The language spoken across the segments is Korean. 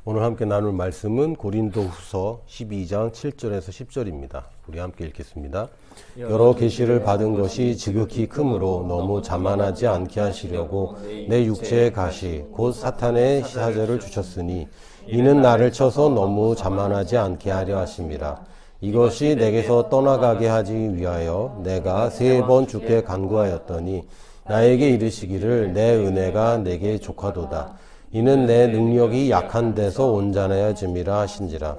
오늘 함께 나눌 말씀은 고린도후서 12장 7절에서 10절입니다. 우리 함께 읽겠습니다. 여러 계시를 받은 것이 지극히 크므로 너무 자만하지 않게 하시려고 내 육체의 가시 곧 사탄의 사제를 주셨으니 이는 나를 쳐서 너무 자만하지 않게 하려 하심이라. 이것이 내게서 떠나가게 하지 위하여 내가 3번 주께 간구하였더니 나에게 이르시기를 내 은혜가 내게 족하도다. 이는 내 능력이 약한 데서 온전하여짐이라 하신지라.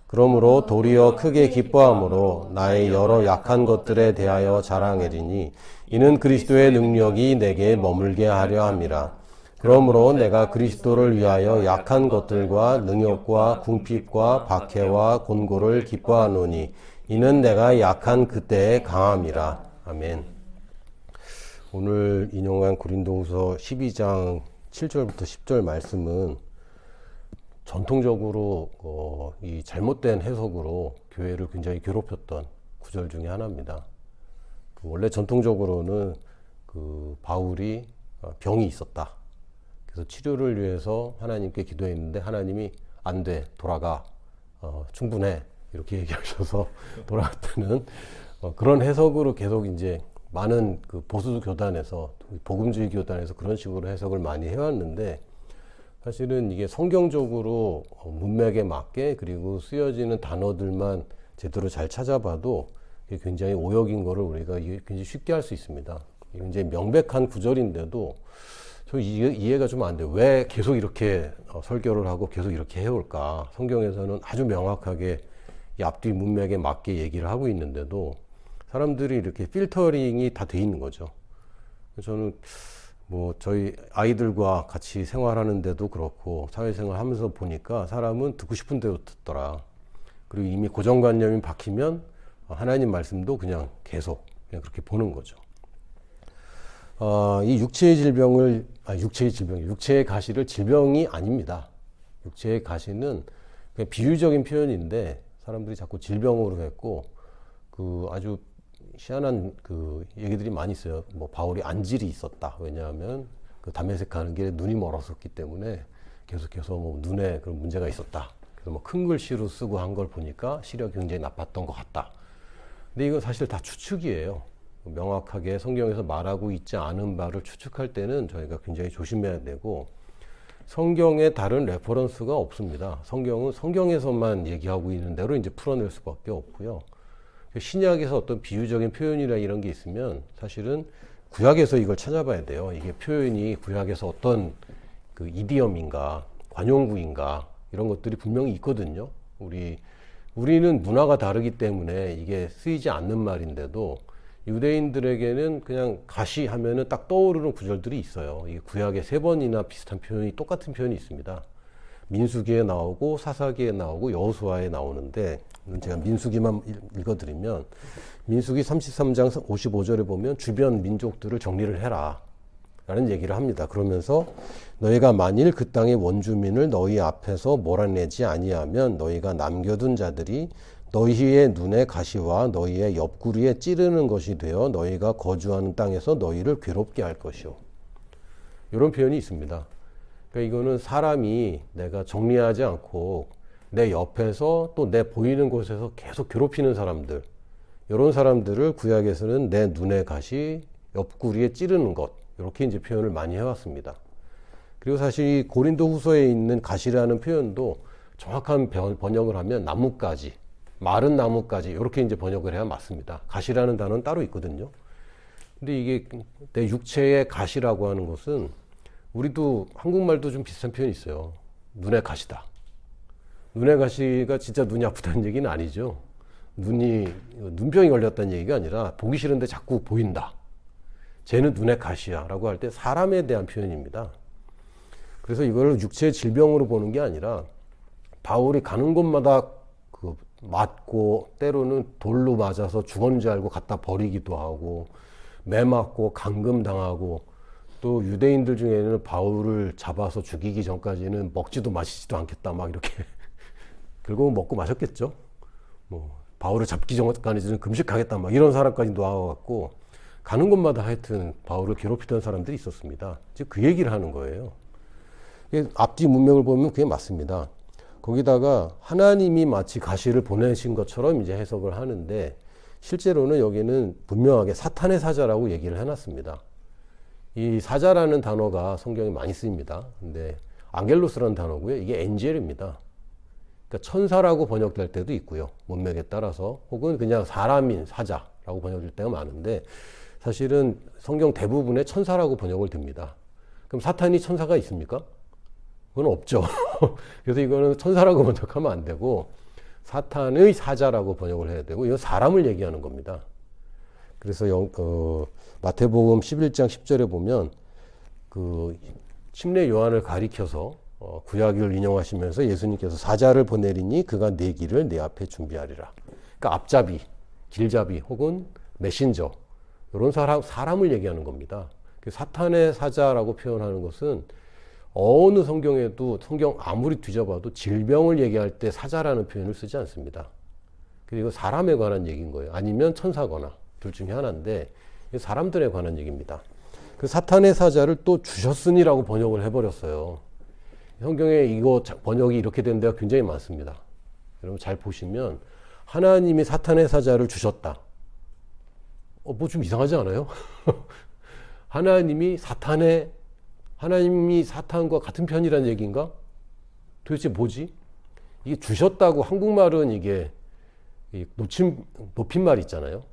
그러므로 도리어 크게 기뻐함으로 나의 여러 약한 것들에 대하여 자랑하리니 이는 그리스도의 능력이 내게 머물게 하려 함이라. 그러므로 내가 그리스도를 위하여 약한 것들과 능력과 궁핍과 박해와 곤고를 기뻐하노니 이는 내가 약한 그때의 강함이라. 아멘. 오늘 인용한 고린도후서 12장 7절부터 10절 말씀은 전통적으로 이 잘못된 해석으로 교회를 굉장히 괴롭혔던 구절 중에 하나입니다. 원래 전통적으로는 바울이 병이 있었다. 그래서 치료를 위해서 하나님께 기도했는데 하나님이 안 돼, 돌아가, 충분해 이렇게 얘기하셔서 돌아갔다는 그런 해석으로 계속 이제 많은 보수 교단에서, 복음주의 교단에서 그런 식으로 해석을 많이 해왔는데, 사실은 이게 성경적으로 문맥에 맞게 그리고 쓰여지는 단어들만 제대로 잘 찾아봐도 이게 굉장히 오역인 거를 우리가 굉장히 쉽게 할 수 있습니다. 굉장히 명백한 구절인데도 저 이해가 좀 안 돼요. 왜 계속 이렇게 설교를 하고 계속 이렇게 해올까? 성경에서는 아주 명확하게 이 앞뒤 문맥에 맞게 얘기를 하고 있는데도 사람들이 이렇게 필터링이 다 돼 있는 거죠. 저는 저희 아이들과 같이 생활하는데도 그렇고 사회생활 하면서 보니까 사람은 듣고 싶은 대로 듣더라. 그리고 이미 고정관념이 박히면 하나님 말씀도 그냥 계속 그냥 그렇게 보는 거죠. 이 육체의 가시를 질병이 아닙니다. 육체의 가시는 그냥 비유적인 표현인데 사람들이 자꾸 질병으로 했고 아주 희한한 얘기들이 많이 있어요. 바울이 안질이 있었다. 왜냐하면 다메섹 가는 길에 눈이 멀었었기 때문에 계속해서 눈에 그런 문제가 있었다. 그래서 큰 글씨로 쓰고 한 걸 보니까 시력이 굉장히 나빴던 것 같다. 근데 이건 사실 다 추측이에요. 명확하게 성경에서 말하고 있지 않은 바를 추측할 때는 저희가 굉장히 조심해야 되고, 성경에 다른 레퍼런스가 없습니다. 성경은 성경에서만 얘기하고 있는 대로 이제 풀어낼 수밖에 없고요. 신약에서 어떤 비유적인 표현이나 이런 게 있으면 사실은 구약에서 이걸 찾아봐야 돼요. 이게 표현이 구약에서 어떤 이디엄인가, 관용구인가 이런 것들이 분명히 있거든요. 우리는 문화가 다르기 때문에 이게 쓰이지 않는 말인데도 유대인들에게는 그냥 가시 하면은 딱 떠오르는 구절들이 있어요. 이게 구약에 3번이나 비슷한 표현이, 똑같은 표현이 있습니다. 민수기에 나오고 사사기에 나오고 여호수아에 나오는데, 제가 민수기만 읽어드리면, 민수기 33장 55절에 보면 주변 민족들을 정리를 해라 라는 얘기를 합니다. 그러면서 너희가 만일 그 땅의 원주민을 너희 앞에서 몰아내지 아니하면 너희가 남겨둔 자들이 너희의 눈의 가시와 너희의 옆구리에 찌르는 것이 되어 너희가 거주하는 땅에서 너희를 괴롭게 할 것이요. 이런 표현이 있습니다. 그러니까 이거는 사람이 내가 정리하지 않고 내 옆에서 또 내 보이는 곳에서 계속 괴롭히는 사람들, 이런 사람들을 구약에서는 내 눈의 가시, 옆구리에 찌르는 것, 이렇게 이제 표현을 많이 해왔습니다. 그리고 사실 이 고린도 후서에 있는 가시라는 표현도 정확한 번역을 하면 나뭇가지, 마른 나뭇가지, 이렇게 이제 번역을 해야 맞습니다. 가시라는 단어는 따로 있거든요. 근데 이게 내 육체의 가시라고 하는 것은, 우리도 한국말도 좀 비슷한 표현이 있어요. 눈의 가시다. 눈의 가시가 진짜 눈이 아프다는 얘기는 아니죠. 눈병이 걸렸다는 얘기가 아니라 보기 싫은데 자꾸 보인다. 쟤는 눈의 가시야 라고 할 때 사람에 대한 표현입니다. 그래서 이걸 육체의 질병으로 보는 게 아니라 바울이 가는 곳마다 맞고, 때로는 돌로 맞아서 죽었는 줄 알고 갖다 버리기도 하고, 매 맞고 감금당하고, 또 유대인들 중에는 바울을 잡아서 죽이기 전까지는 먹지도 마시지도 않겠다 막 이렇게 결국은 먹고 마셨겠죠. 바울을 잡기 전까지는 금식하겠다 막 이런 사람까지 나와갖고 가는 곳마다 하여튼 바울을 괴롭히던 사람들이 있었습니다. 즉 그 얘기를 하는 거예요. 앞뒤 문맥을 보면 그게 맞습니다. 거기다가 하나님이 마치 가시를 보내신 것처럼 이제 해석을 하는데, 실제로는 여기는 분명하게 사탄의 사자라고 얘기를 해놨습니다. 이 사자라는 단어가 성경에 많이 쓰입니다. 근데 앙겔로스라는 단어고요. 이게 엔젤입니다. 그러니까 천사라고 번역될 때도 있고요. 문맥에 따라서. 혹은 그냥 사람인 사자라고 번역될 때가 많은데, 사실은 성경 대부분에 천사라고 번역을 됩니다. 그럼 사탄이 천사가 있습니까? 그건 없죠. 그래서 이거는 천사라고 번역하면 안 되고 사탄의 사자라고 번역을 해야 되고, 이건 사람을 얘기하는 겁니다. 그래서 마태복음 11장 10절에 보면 그 침례 요한을 가리켜서 구약을 인용하시면서 예수님께서 사자를 보내리니 그가 내 길을 내 앞에 준비하리라. 그러니까 앞잡이, 길잡이 혹은 메신저, 이런 사람을 얘기하는 겁니다. 사탄의 사자라고 표현하는 것은 어느 성경에도, 성경 아무리 뒤져봐도 질병을 얘기할 때 사자라는 표현을 쓰지 않습니다. 그리고 사람에 관한 얘기인 거예요. 아니면 천사거나 둘 중에 하나인데, 사람들에 관한 얘기입니다. 그 사탄의 사자를 또 주셨으니라고 번역을 해버렸어요. 성경에 이거 번역이 이렇게 된 데가 굉장히 많습니다. 여러분 잘 보시면 하나님이 사탄의 사자를 주셨다. 뭐 좀 이상하지 않아요? 하나님이 사탄과 같은 편이라는 얘기인가? 도대체 뭐지? 이게 주셨다고, 한국말은 이게 높임말 있잖아요.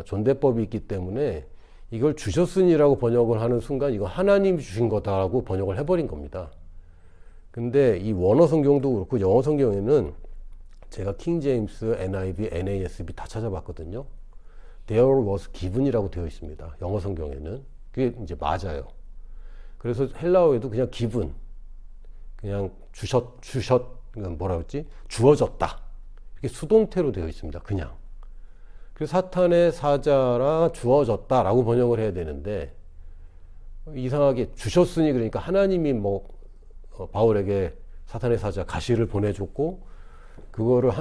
존대법이 있기 때문에 이걸 주셨으니라고 번역을 하는 순간 이거 하나님이 주신 거다라고 번역을 해버린 겁니다. 근데 이 원어 성경도 그렇고 영어 성경에는 제가 킹 제임스, NIV, NASB 다 찾아봤거든요. There was given이라고 되어 있습니다. 영어 성경에는. 그게 이제 맞아요. 그래서 헬라어에도 그냥 given, 그냥 뭐라 그랬지? 주어졌다. 이렇게 수동태로 되어 있습니다. 그냥. 그래서 사탄의 사자라 주어졌다라고 번역을 해야 되는데, 이상하게 주셨으니, 그러니까 하나님이 바울에게 사탄의 사자 가시를 보내줬고, 그거를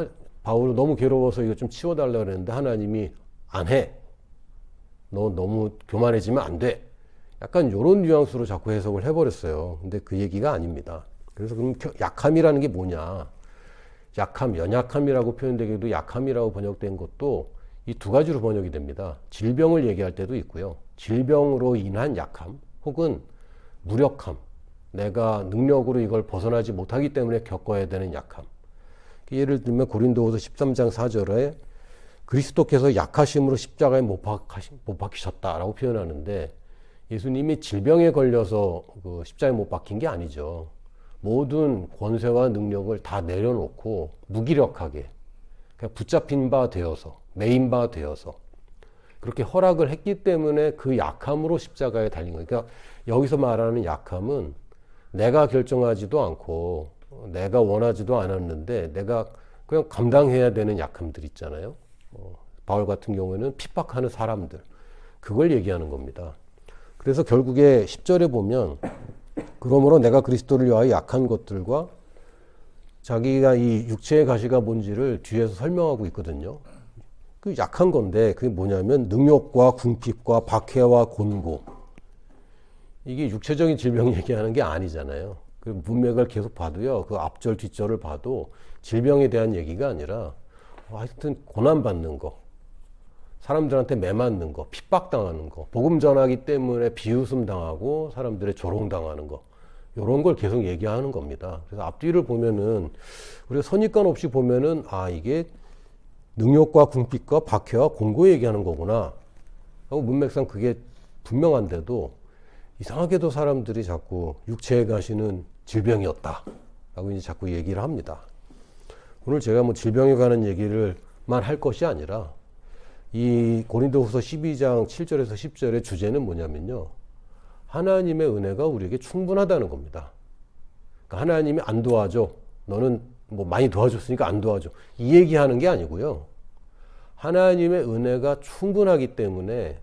바울은 너무 괴로워서 이거 좀 치워달라고 그랬는데 하나님이 안 해. 너 너무 교만해지면 안 돼. 약간 이런 뉘앙스로 자꾸 해석을 해버렸어요. 근데 그 얘기가 아닙니다. 그래서 그럼 약함이라는 게 뭐냐? 약함, 연약함이라고 표현되기도 약함이라고 번역된 것도 이 두 가지로 번역이 됩니다. 질병을 얘기할 때도 있고요. 질병으로 인한 약함, 혹은 무력함. 내가 능력으로 이걸 벗어나지 못하기 때문에 겪어야 되는 약함. 예를 들면 고린도후서 13장 4절에 그리스도께서 약하심으로 십자가에 못 박히셨다라고 표현하는데, 예수님이 질병에 걸려서 그 십자가에 못 박힌 게 아니죠. 모든 권세와 능력을 다 내려놓고 무기력하게 그냥 붙잡힌 바 되어서, 매인 바 되어서 그렇게 허락을 했기 때문에 그 약함으로 십자가에 달린 거예요. 그러니까 여기서 말하는 약함은 내가 결정하지도 않고 내가 원하지도 않았는데 내가 그냥 감당해야 되는 약함들 있잖아요. 바울 같은 경우에는 핍박하는 사람들, 그걸 얘기하는 겁니다. 그래서 결국에 10절에 보면 그러므로 내가 그리스도를 위하여 약한 것들과, 자기가 이 육체의 가시가 뭔지를 뒤에서 설명하고 있거든요. 그 약한 건데 그게 뭐냐면 능욕과 궁핍과 박해와 곤고, 이게 육체적인 질병 얘기하는 게 아니잖아요. 그 문맥을 계속 봐도요, 그 앞절 뒷절을 봐도 질병에 대한 얘기가 아니라 하여튼 고난받는 거, 사람들한테 매맞는 거, 핍박당하는 거, 복음 전하기 때문에 비웃음 당하고 사람들의 조롱당하는 거, 이런 걸 계속 얘기하는 겁니다. 그래서 앞뒤를 보면은 우리가 선입관 없이 보면은 이게 능욕과 궁핍과 박해와 공고 얘기하는 거구나 하고 문맥상 그게 분명한데도 이상하게도 사람들이 자꾸 육체에 가시는 질병이었다 라고 이제 자꾸 얘기를 합니다. 오늘 제가 질병에 관한 얘기를만 할 것이 아니라 이 고린도후서 12장 7절에서 10절의 주제는 뭐냐면요, 하나님의 은혜가 우리에게 충분하다는 겁니다. 그러니까 하나님이 안 도와줘, 너는 많이 도와줬으니까 안 도와줘, 이 얘기하는 게 아니고요, 하나님의 은혜가 충분하기 때문에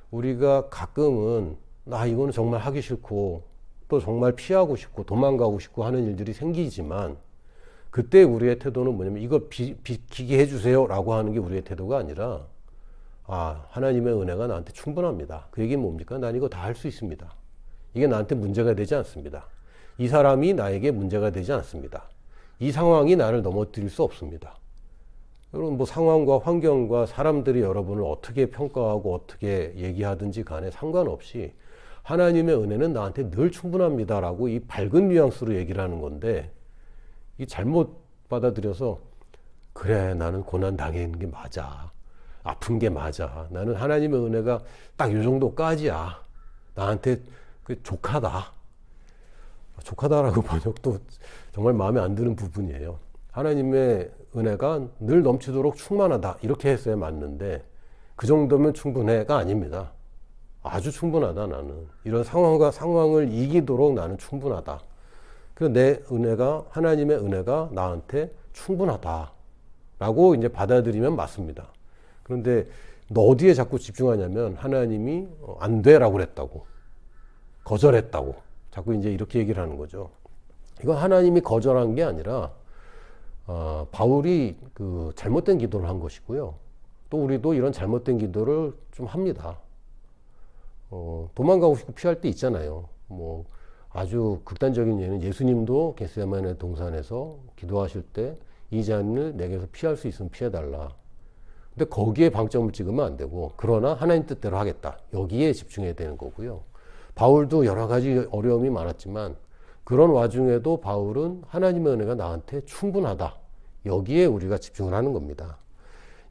우리가 가끔은 이거는 정말 하기 싫고 또 정말 피하고 싶고 도망가고 싶고 하는 일들이 생기지만, 그때 우리의 태도는 뭐냐면 이거 비키게 해주세요 라고 하는 게 우리의 태도가 아니라, 하나님의 은혜가 나한테 충분합니다. 그 얘기는 뭡니까? 난 이거 다 할 수 있습니다. 이게 나한테 문제가 되지 않습니다. 이 사람이 나에게 문제가 되지 않습니다. 이 상황이 나를 넘어뜨릴 수 없습니다. 여러분 뭐 상황과 환경과 사람들이 여러분을 어떻게 평가하고 어떻게 얘기하든지 간에 상관없이 하나님의 은혜는 나한테 늘 충분합니다라고 이 밝은 뉘앙스로 얘기를 하는 건데, 이 잘못 받아들여서 그래 나는 고난 당하는 게 맞아, 아픈 게 맞아, 나는 하나님의 은혜가 딱 요 정도까지야, 나한테 그 족하다라고 번역도 정말 마음에 안 드는 부분이에요. 하나님의 은혜가 늘 넘치도록 충만하다 이렇게 했어야 맞는데, 그 정도면 충분해가 아닙니다. 아주 충분하다. 나는 이런 상황을 이기도록 나는 충분하다. 그래서 내 은혜가, 하나님의 은혜가 나한테 충분하다 라고 이제 받아들이면 맞습니다. 그런데 너 어디에 자꾸 집중하냐면 하나님이 안 돼라고 그랬다고, 거절했다고 자꾸 이제 이렇게 얘기를 하는 거죠. 이건 하나님이 거절한 게 아니라 바울이 그 잘못된 기도를 한 것이고요. 또 우리도 이런 잘못된 기도를 좀 합니다. 도망가고 싶고 피할 때 있잖아요. 뭐 아주 극단적인 예는 예수님도 겟세마네 동산에서 기도하실 때 이 잔을 내게서 피할 수 있으면 피해달라. 근데 거기에 방점을 찍으면 안 되고, 그러나 하나님 뜻대로 하겠다, 여기에 집중해야 되는 거고요. 바울도 여러 가지 어려움이 많았지만 그런 와중에도 바울은 하나님의 은혜가 나한테 충분하다, 여기에 우리가 집중을 하는 겁니다.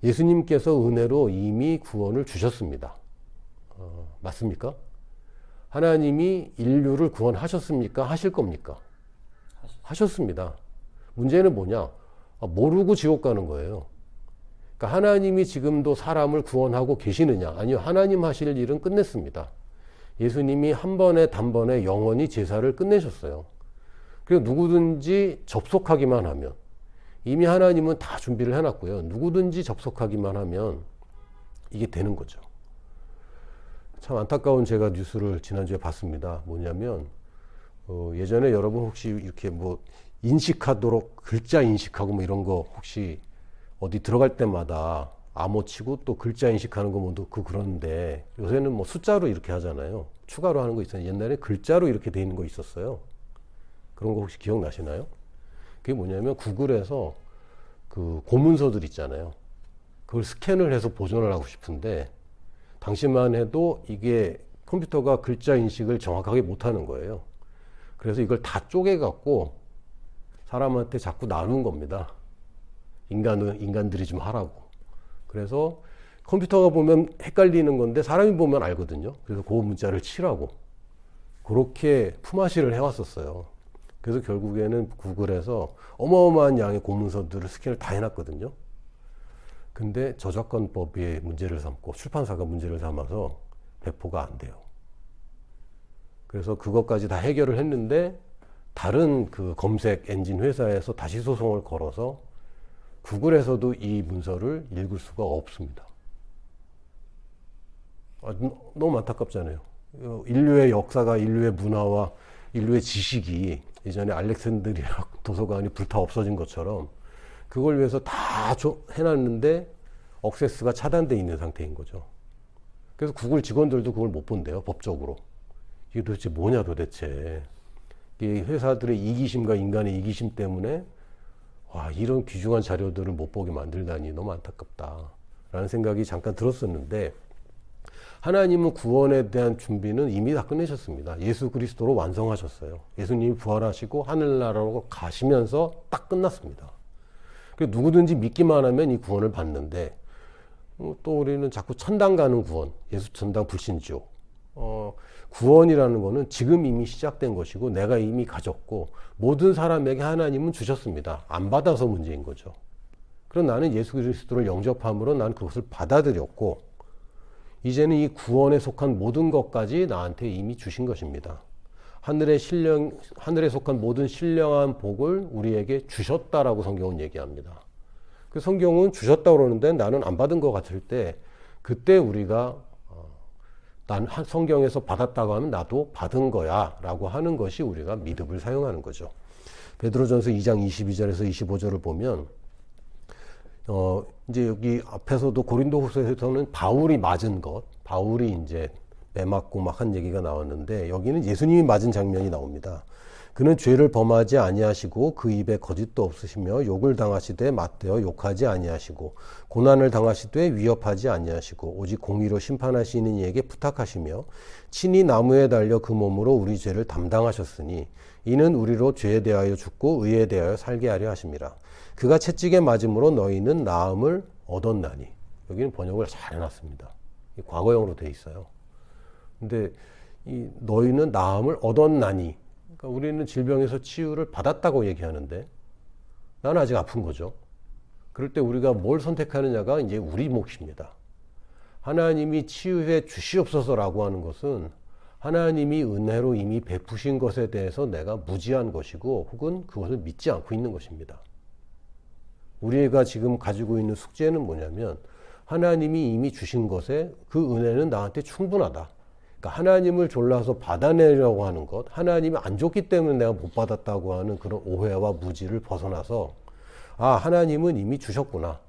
예수님께서 은혜로 이미 구원을 주셨습니다. 맞습니까? 하나님이 인류를 구원하셨습니까? 하실 겁니까? 하셨습니다. 문제는 뭐냐? 모르고 지옥 가는 거예요. 그러니까 하나님이 지금도 사람을 구원하고 계시느냐? 아니요, 하나님 하실 일은 끝냈습니다. 예수님이 한 번에 단번에 영원히 제사를 끝내셨어요. 그리고 누구든지 접속하기만 하면, 이미 하나님은 다 준비를 해놨고요. 누구든지 접속하기만 하면 이게 되는 거죠. 참 안타까운 제가 뉴스를 지난주에 봤습니다. 뭐냐면 예전에 여러분 혹시 이렇게 뭐 인식하도록 글자 인식하고 뭐 이런 거 혹시 어디 들어갈 때마다 암호 치고 또 글자 인식하는 거 뭐도 그런데, 요새는 뭐 숫자로 이렇게 하잖아요. 추가로 하는 거 있어요. 옛날에 글자로 이렇게 돼 있는 거 있었어요. 그런 거 혹시 기억나시나요? 그게 뭐냐면 구글에서 그 고문서들 있잖아요. 그걸 스캔을 해서 보존을 하고 싶은데 당시만 해도 이게 컴퓨터가 글자 인식을 정확하게 못하는 거예요. 그래서 이걸 다 쪼개갖고 사람한테 자꾸 나눈 겁니다. 인간들이 좀 하라고. 그래서 컴퓨터가 보면 헷갈리는 건데 사람이 보면 알거든요. 그래서 그 문자를 치라고 그렇게 품앗이를 해왔었어요. 그래서 결국에는 구글에서 어마어마한 양의 고문서들을 스캔을 다 해놨거든요. 근데 저작권법이 문제를 삼고 출판사가 문제를 삼아서 배포가 안 돼요. 그래서 그것까지 다 해결을 했는데 다른 그 검색 엔진 회사에서 다시 소송을 걸어서 구글에서도 이 문서를 읽을 수가 없습니다. 너무 안타깝잖아요. 인류의 역사가, 인류의 문화와 인류의 지식이 예전에 알렉산드리아 도서관이 불타 없어진 것처럼 그걸 위해서 다 해놨는데 억세스가 차단되어 있는 상태인 거죠. 그래서 구글 직원들도 그걸 못 본대요, 법적으로. 이게 도대체 뭐냐 도대체. 이 회사들의 이기심과 인간의 이기심 때문에 와, 이런 귀중한 자료들을 못 보게 만들다니 너무 안타깝다라는 생각이 잠깐 들었었는데, 하나님은 구원에 대한 준비는 이미 다 끝내셨습니다. 예수 그리스도로 완성하셨어요. 예수님이 부활하시고 하늘나라로 가시면서 딱 끝났습니다. 그래서 누구든지 믿기만 하면 이 구원을 받는데, 또 우리는 자꾸 천당 가는 구원, 예수 천당 불신지옥. 구원이라는 거는 지금 이미 시작된 것이고 내가 이미 가졌고 모든 사람에게 하나님은 주셨습니다. 안 받아서 문제인 거죠. 그럼 나는 예수 그리스도를 영접함으로 난 그것을 받아들였고, 이제는 이 구원에 속한 모든 것까지 나한테 이미 주신 것입니다. 하늘에 속한 모든 신령한 복을 우리에게 주셨다라고 성경은 얘기합니다. 그 성경은 주셨다고 그러는데 나는 안 받은 것 같을 때, 그때 우리가 난 성경에서 받았다고 하면 나도 받은 거야 라고 하는 것이 우리가 믿음을 사용하는 거죠. 베드로전서 2장 22절에서 25절을 보면 이제 여기 앞에서도 고린도후서에서는 바울이 맞은 것, 바울이 이제 매맞고 막 한 얘기가 나왔는데 여기는 예수님이 맞은 장면이 나옵니다. 그는 죄를 범하지 아니하시고 그 입에 거짓도 없으시며 욕을 당하시되 맞대어 욕하지 아니하시고 고난을 당하시되 위협하지 아니하시고 오직 공의로 심판하시는 이에게 부탁하시며 친히 나무에 달려 그 몸으로 우리 죄를 담당하셨으니 이는 우리로 죄에 대하여 죽고 의에 대하여 살게 하려 하심이라. 그가 채찍에 맞음으로 너희는 나음을 얻었나니. 여기는 번역을 잘 해놨습니다. 과거형으로 돼 있어요. 근데 이 너희는 나음을 얻었나니, 그러니까 우리는 질병에서 치유를 받았다고 얘기하는데 나는 아직 아픈 거죠. 그럴 때 우리가 뭘 선택하느냐가 이제 우리 몫입니다. 하나님이 치유해 주시옵소서라고 하는 것은 하나님이 은혜로 이미 베푸신 것에 대해서 내가 무지한 것이고 혹은 그것을 믿지 않고 있는 것입니다. 우리가 지금 가지고 있는 숙제는 뭐냐면 하나님이 이미 주신 것에 그 은혜는 나한테 충분하다. 그러니까 하나님을 졸라서 받아내려고 하는 것, 하나님이 안 줬기 때문에 내가 못 받았다고 하는 그런 오해와 무지를 벗어나서 아, 하나님은 이미 주셨구나.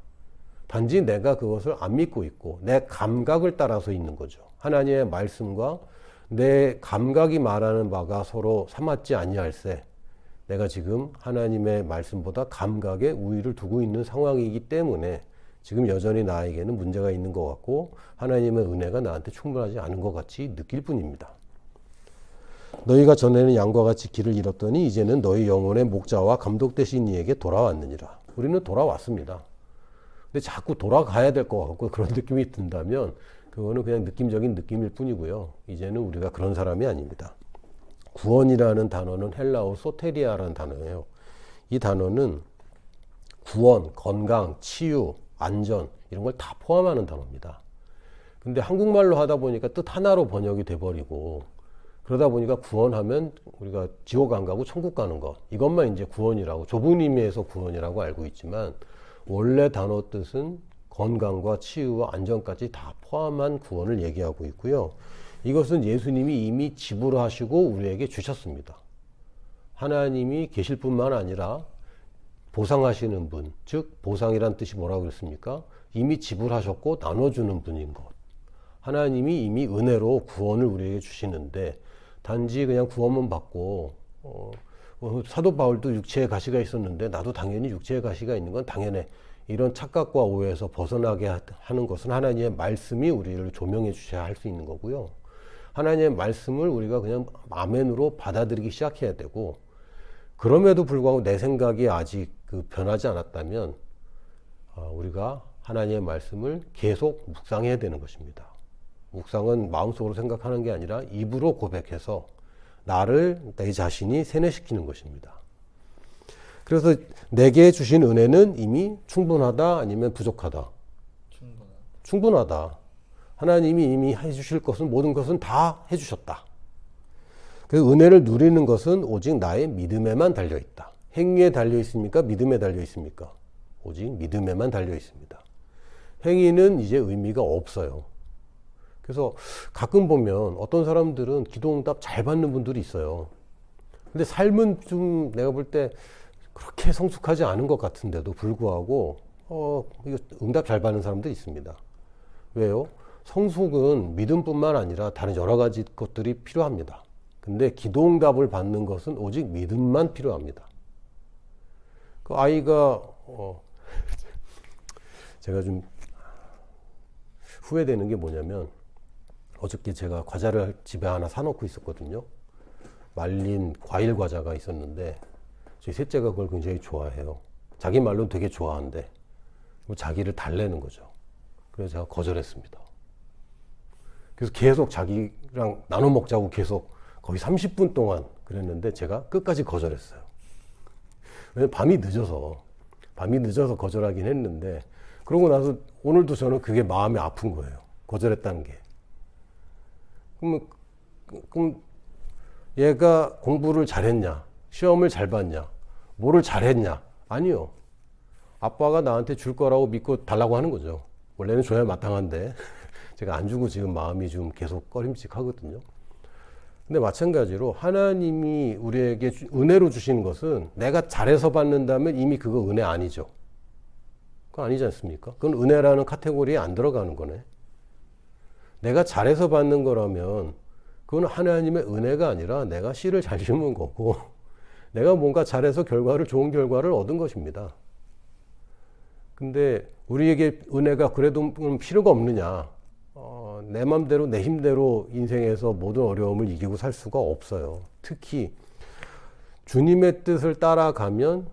단지 내가 그것을 안 믿고 있고 내 감각을 따라서 있는 거죠. 하나님의 말씀과 내 감각이 말하는 바가 서로 삼았지 아니할세. 내가 지금 하나님의 말씀보다 감각에 우위를 두고 있는 상황이기 때문에 지금 여전히 나에게는 문제가 있는 것 같고 하나님의 은혜가 나한테 충분하지 않은 것 같이 느낄 뿐입니다. 너희가 전에는 양과 같이 길을 잃었더니 이제는 너희 영혼의 목자와 감독 되신 이에게 돌아왔느니라. 우리는 돌아왔습니다. 근데 자꾸 돌아가야 될 것 같고 그런 느낌이 든다면 그거는 그냥 느낌적인 느낌일 뿐이고요. 이제는 우리가 그런 사람이 아닙니다. 구원이라는 단어는 헬라어 소테리아라는 단어예요. 이 단어는 구원, 건강, 치유, 안전 이런 걸 다 포함하는 단어입니다. 근데 한국말로 하다 보니까 뜻 하나로 번역이 돼버리고 그러다 보니까 구원하면 우리가 지옥 안 가고 천국 가는 것 이것만 이제 구원이라고 좁은 의미에서 구원이라고 알고 있지만 원래 단어 뜻은 건강과 치유와 안전까지 다 포함한 구원을 얘기하고 있고요. 이것은 예수님이 이미 지불하시고 우리에게 주셨습니다. 하나님이 계실 뿐만 아니라 보상하시는 분, 즉 보상이란 뜻이 뭐라고 그랬습니까? 이미 지불하셨고 나눠주는 분인 것. 하나님이 이미 은혜로 구원을 우리에게 주시는데 단지 그냥 구원만 받고 사도 바울도 육체의 가시가 있었는데 나도 당연히 육체의 가시가 있는 건 당연해. 이런 착각과 오해에서 벗어나게 하는 것은 하나님의 말씀이 우리를 조명해 주셔야 할 수 있는 거고요. 하나님의 말씀을 우리가 그냥 아멘으로 받아들이기 시작해야 되고 그럼에도 불구하고 내 생각이 아직 변하지 않았다면 우리가 하나님의 말씀을 계속 묵상해야 되는 것입니다. 묵상은 마음속으로 생각하는 게 아니라 입으로 고백해서 내 자신이 세뇌시키는 것입니다. 그래서 내게 주신 은혜는 이미 충분하다 아니면 부족하다? 충분하다. 하나님이 이미 해주실 것은 모든 것은 다 해주셨다. 그 은혜를 누리는 것은 오직 나의 믿음에만 달려 있다. 행위에 달려 있습니까? 믿음에 달려 있습니까? 오직 믿음에만 달려 있습니다. 행위는 이제 의미가 없어요. 그래서 가끔 보면 어떤 사람들은 기도응답 잘 받는 분들이 있어요. 근데 삶은 좀 내가 볼 때 그렇게 성숙하지 않은 것 같은데도 불구하고 이거 응답 잘 받는 사람들이 있습니다. 왜요? 성숙은 믿음뿐만 아니라 다른 여러 가지 것들이 필요합니다. 근데 기도응답을 받는 것은 오직 믿음만 필요합니다. 그 아이가 제가 좀 후회되는 게 뭐냐면 어저께 제가 과자를 집에 하나 사놓고 있었거든요. 말린 과일 과자가 있었는데 저희 셋째가 그걸 굉장히 좋아해요. 자기 말로는 되게 좋아하는데 자기를 달래는 거죠. 그래서 제가 거절했습니다. 그래서 계속 자기랑 나눠 먹자고 계속 거의 30분 동안 그랬는데 제가 끝까지 거절했어요. 왜냐면 밤이 늦어서 거절하긴 했는데 그러고 나서 오늘도 저는 그게 마음이 아픈 거예요. 거절했다는 게. 그럼 얘가 공부를 잘했냐? 시험을 잘 봤냐? 뭐를 잘했냐? 아니요. 아빠가 나한테 줄 거라고 믿고 달라고 하는 거죠. 원래는 줘야 마땅한데 제가 안 주고 지금 마음이 좀 계속 꺼림칙하거든요. 근데 마찬가지로 하나님이 우리에게 은혜로 주시는 것은 내가 잘해서 받는다면 이미 그거 은혜 아니죠. 그거 아니지 않습니까? 그건 은혜라는 카테고리에 안 들어가는 거네. 내가 잘해서 받는 거라면 그건 하나님의 은혜가 아니라 내가 씨를 잘 심은 거고 내가 뭔가 잘해서 좋은 결과를 얻은 것입니다. 근데 우리에게 은혜가 그래도 필요가 없느냐? 내 맘대로 내 힘대로 인생에서 모든 어려움을 이기고 살 수가 없어요. 특히 주님의 뜻을 따라가면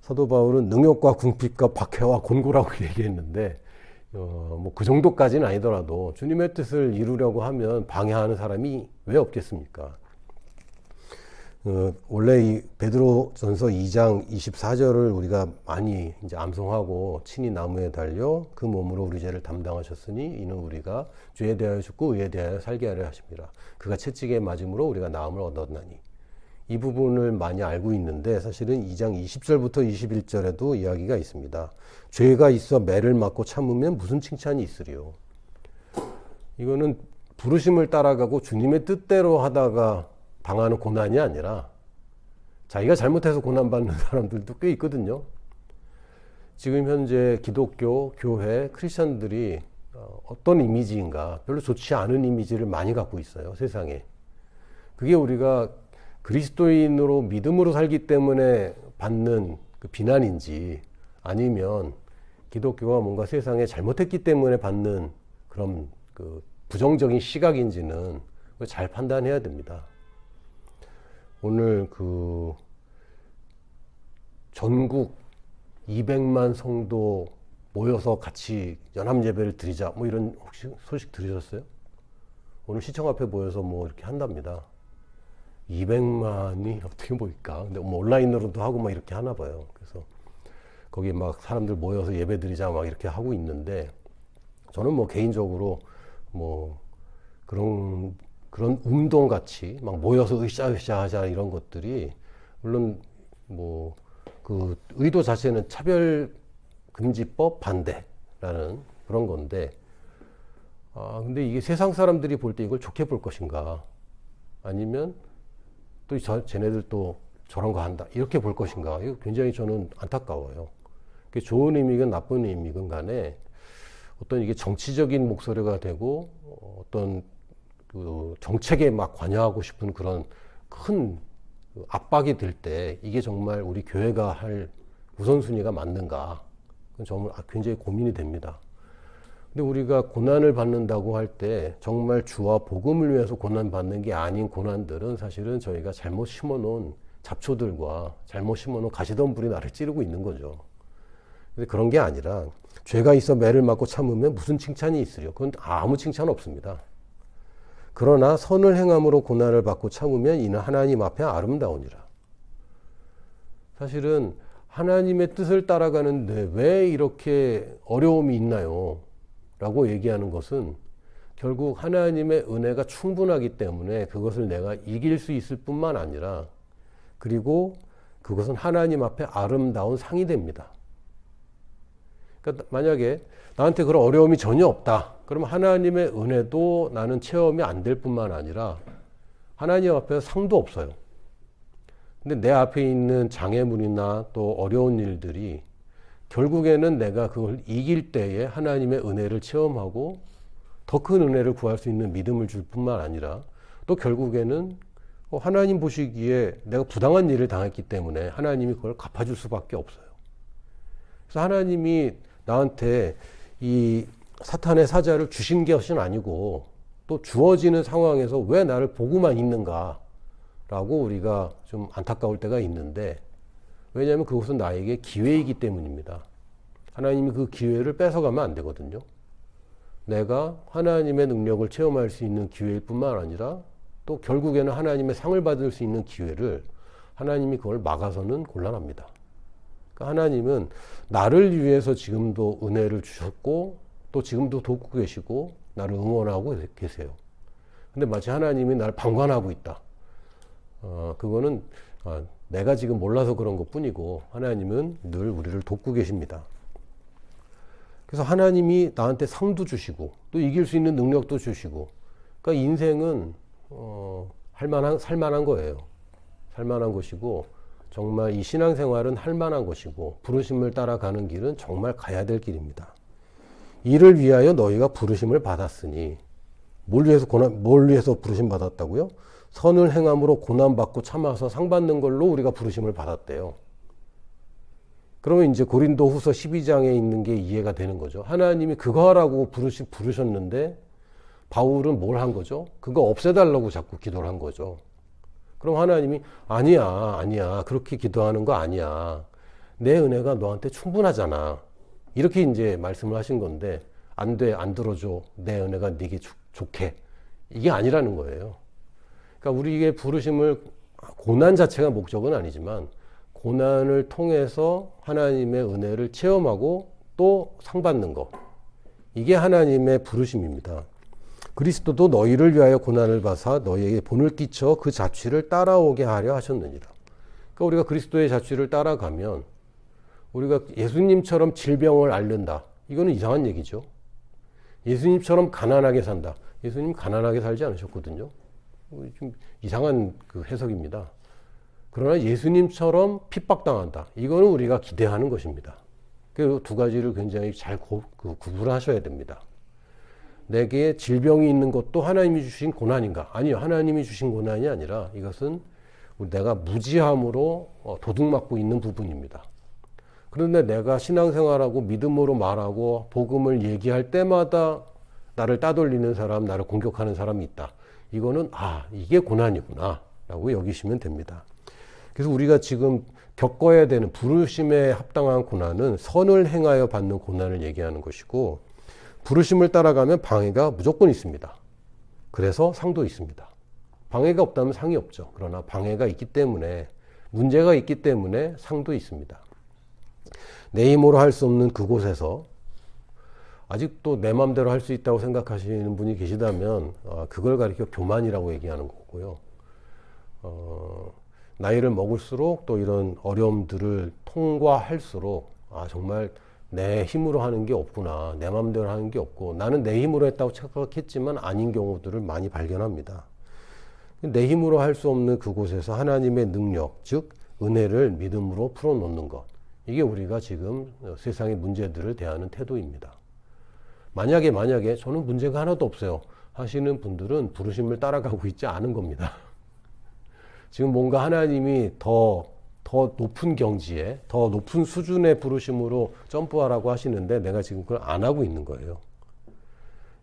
사도 바울은 능욕과 궁핍과 박해와 곤고라고 얘기했는데 뭐 그 정도까지는 아니더라도 주님의 뜻을 이루려고 하면 방해하는 사람이 왜 없겠습니까? 원래 이 베드로전서 2장 24절을 우리가 많이 이제 암송하고 친히 나무에 달려 그 몸으로 우리 죄를 담당하셨으니 이는 우리가 죄에 대하여 죽고 의에 대하여 살게 하려 하십니다. 그가 채찍에 맞음으로 우리가 나음을 얻었나니. 이 부분을 많이 알고 있는데 사실은 2장 20절부터 21절에도 이야기가 있습니다. 죄가 있어 매를 맞고 참으면 무슨 칭찬이 있으리요. 이거는 부르심을 따라가고 주님의 뜻대로 하다가 당하는 고난이 아니라 자기가 잘못해서 고난받는 사람들도 꽤 있거든요. 지금 현재 기독교, 교회, 크리스천들이 어떤 이미지인가, 별로 좋지 않은 이미지를 많이 갖고 있어요, 세상에. 그게 우리가 그리스도인으로 믿음으로 살기 때문에 받는 그 비난인지 아니면 기독교가 뭔가 세상에 잘못했기 때문에 받는 그런 그 부정적인 시각인지는 잘 판단해야 됩니다. 오늘 그 전국 200만 성도 모여서 같이 연합 예배를 드리자 뭐 이런 혹시 소식 들으셨어요? 오늘 시청 앞에 모여서 뭐 이렇게 한답니다. 200만이 어떻게 모일까? 근데 뭐 온라인으로도 하고 막 이렇게 하나 봐요. 그래서 거기 막 사람들 모여서 예배 드리자 막 이렇게 하고 있는데 저는 뭐 개인적으로 뭐 그런 운동 같이 막 모여서 으쌰으쌰 하자 이런 것들이 물론 뭐 그 의도 자체는 차별금지법 반대라는 그런 건데 근데 이게 세상 사람들이 볼 때 이걸 좋게 볼 것인가 아니면 또 쟤네들 또 저런 거 한다 이렇게 볼 것인가 이거 굉장히 저는 안타까워요. 그게 좋은 의미건 나쁜 의미건 간에 어떤 이게 정치적인 목소리가 되고 어떤 그 정책에 막 관여하고 싶은 그런 큰 압박이 들 때 이게 정말 우리 교회가 할 우선순위가 맞는가? 그건 정말 굉장히 고민이 됩니다. 근데 우리가 고난을 받는다고 할 때 정말 주와 복음을 위해서 고난받는 게 아닌 고난들은 사실은 저희가 잘못 심어놓은 잡초들과 잘못 심어놓은 가시덤불이 나를 찌르고 있는 거죠. 근데 그런 게 아니라 죄가 있어 매를 맞고 참으면 무슨 칭찬이 있으려? 그건 아무 칭찬 없습니다. 그러나 선을 행함으로 고난을 받고 참으면 이는 하나님 앞에 아름다우니라. 사실은 하나님의 뜻을 따라가는데 왜 이렇게 어려움이 있나요? 라고 얘기하는 것은 결국 하나님의 은혜가 충분하기 때문에 그것을 내가 이길 수 있을 뿐만 아니라 그리고 그것은 하나님 앞에 아름다운 상이 됩니다. 그러니까 만약에 나한테 그런 어려움이 전혀 없다. 그러면 하나님의 은혜도 나는 체험이 안 될 뿐만 아니라 하나님 앞에 상도 없어요. 근데 내 앞에 있는 장애물이나 또 어려운 일들이 결국에는 내가 그걸 이길 때에 하나님의 은혜를 체험하고 더 큰 은혜를 구할 수 있는 믿음을 줄 뿐만 아니라 또 결국에는 하나님 보시기에 내가 부당한 일을 당했기 때문에 하나님이 그걸 갚아줄 수밖에 없어요. 그래서 하나님이 나한테 이 사탄의 사자를 주신 것은 아니고 또 주어지는 상황에서 왜 나를 보고만 있는가 라고 우리가 좀 안타까울 때가 있는데 왜냐하면 그것은 나에게 기회이기 때문입니다. 하나님이 그 기회를 뺏어가면 안 되거든요. 내가 하나님의 능력을 체험할 수 있는 기회일 뿐만 아니라 또 결국에는 하나님의 상을 받을 수 있는 기회를 하나님이 그걸 막아서는 곤란합니다. 그러니까 하나님은 나를 위해서 지금도 은혜를 주셨고 또 지금도 돕고 계시고 나를 응원하고 계세요. 근데 마치 하나님이 나를 방관하고 있다. 그거는 내가 지금 몰라서 그런 것 뿐이고 하나님은 늘 우리를 돕고 계십니다. 그래서 하나님이 나한테 상도 주시고 또 이길 수 있는 능력도 주시고 그러니까 인생은 살만한 거예요. 살만한 것이고 정말 이 신앙생활은 할만한 것이고 부르심을 따라가는 길은 정말 가야 될 길입니다. 이를 위하여 너희가 부르심을 받았으니 뭘 위해서 부르심 받았다고요? 선을 행함으로 고난받고 참아서 상 받는 걸로 우리가 부르심을 받았대요. 그러면 이제 고린도 후서 12장에 있는 게 이해가 되는 거죠. 하나님이 그거 하라고 부르셨는데 바울은 뭘 한 거죠? 그거 없애달라고 자꾸 기도를 한 거죠. 그럼 하나님이 아니야. 그렇게 기도하는 거 아니야. 내 은혜가 너한테 충분하잖아. 이렇게 이제 말씀을 하신 건데 안 돼, 안 들어줘. 내 은혜가 네게 좋게. 이게 아니라는 거예요. 그러니까 우리에게 부르심을 고난 자체가 목적은 아니지만 고난을 통해서 하나님의 은혜를 체험하고 또 상 받는 거. 이게 하나님의 부르심입니다. 그리스도도 너희를 위하여 고난을 받아 너희에게 본을 끼쳐 그 자취를 따라오게 하려 하셨느니라. 그러니까 우리가 그리스도의 자취를 따라가면 우리가 예수님처럼 질병을 앓는다. 이거는 이상한 얘기죠. 예수님처럼 가난하게 산다. 예수님 가난하게 살지 않으셨거든요. 좀 이상한 그 해석입니다. 그러나 예수님처럼 핍박당한다. 이거는 우리가 기대하는 것입니다. 그 두 가지를 굉장히 잘 구분하셔야 됩니다. 내게 질병이 있는 것도 하나님이 주신 고난인가? 아니요. 하나님이 주신 고난이 아니라 이것은 내가 무지함으로 도둑맞고 있는 부분입니다. 그런데 내가 신앙생활하고 믿음으로 말하고 복음을 얘기할 때마다 나를 따돌리는 사람, 나를 공격하는 사람이 있다. 이거는 이게 고난이구나 라고 여기시면 됩니다. 그래서 우리가 지금 겪어야 되는 부르심에 합당한 고난은 선을 행하여 받는 고난을 얘기하는 것이고 부르심을 따라가면 방해가 무조건 있습니다. 그래서 상도 있습니다. 방해가 없다면 상이 없죠. 그러나 방해가 있기 때문에 문제가 있기 때문에 상도 있습니다. 내 힘으로 할 수 없는 그곳에서 아직도 내 마음대로 할 수 있다고 생각하시는 분이 계시다면 그걸 가리켜 교만이라고 얘기하는 거고요. 나이를 먹을수록 또 이런 어려움들을 통과할수록 정말 내 힘으로 하는 게 없구나. 내 마음대로 하는 게 없고 나는 내 힘으로 했다고 착각했지만 아닌 경우들을 많이 발견합니다. 내 힘으로 할 수 없는 그곳에서 하나님의 능력, 즉 은혜를 믿음으로 풀어놓는 것. 이게 우리가 지금 세상의 문제들을 대하는 태도입니다. 만약에 저는 문제가 하나도 없어요 하시는 분들은 부르심을 따라가고 있지 않은 겁니다. 지금 뭔가 하나님이 더 높은 경지에, 더 높은 수준의 부르심으로 점프하라고 하시는데 내가 지금 그걸 안 하고 있는 거예요.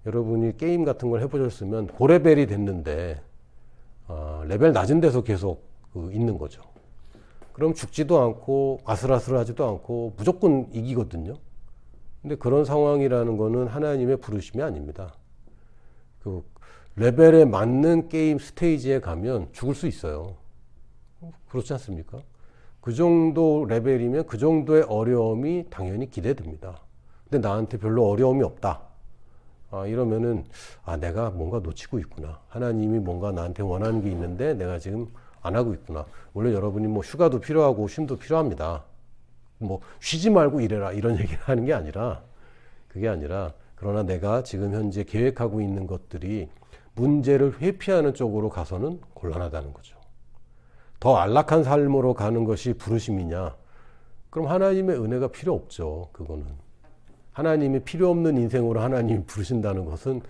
여러분이 게임 같은 걸 해보셨으면 고레벨이 됐는데 레벨 낮은 데서 계속 있는 거죠. 그럼 죽지도 않고 아슬아슬하지도 않고 무조건 이기거든요. 근데 그런 상황이라는 거는 하나님의 부르심이 아닙니다. 그 레벨에 맞는 게임 스테이지에 가면 죽을 수 있어요. 그렇지 않습니까? 그 정도 레벨이면 그 정도의 어려움이 당연히 기대됩니다. 근데 나한테 별로 어려움이 없다. 이러면은 내가 뭔가 놓치고 있구나. 하나님이 뭔가 나한테 원하는 게 있는데 내가 지금 안 하고 있구나. 물론 여러분이 뭐 휴가도 필요하고 쉼도 필요합니다. 뭐 쉬지 말고 일해라 이런 얘기를 하는 게 아니라 그게 아니라 그러나 내가 지금 현재 계획하고 있는 것들이 문제를 회피하는 쪽으로 가서는 곤란하다는 거죠. 더 안락한 삶으로 가는 것이 부르심이냐? 그럼 하나님의 은혜가 필요 없죠. 그거는. 하나님이 필요 없는 인생으로 하나님이 부르신다는 것은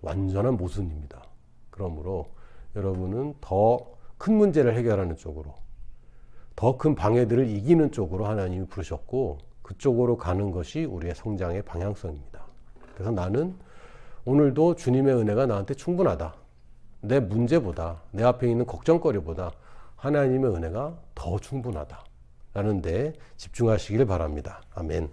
완전한 모순입니다. 그러므로 여러분은 더 큰 문제를 해결하는 쪽으로, 더 큰 방해들을 이기는 쪽으로 하나님이 부르셨고 그쪽으로 가는 것이 우리의 성장의 방향성입니다. 그래서 나는 오늘도 주님의 은혜가 나한테 충분하다. 내 문제보다, 내 앞에 있는 걱정거리보다 하나님의 은혜가 더 충분하다. 라는 데 집중하시길 바랍니다. 아멘.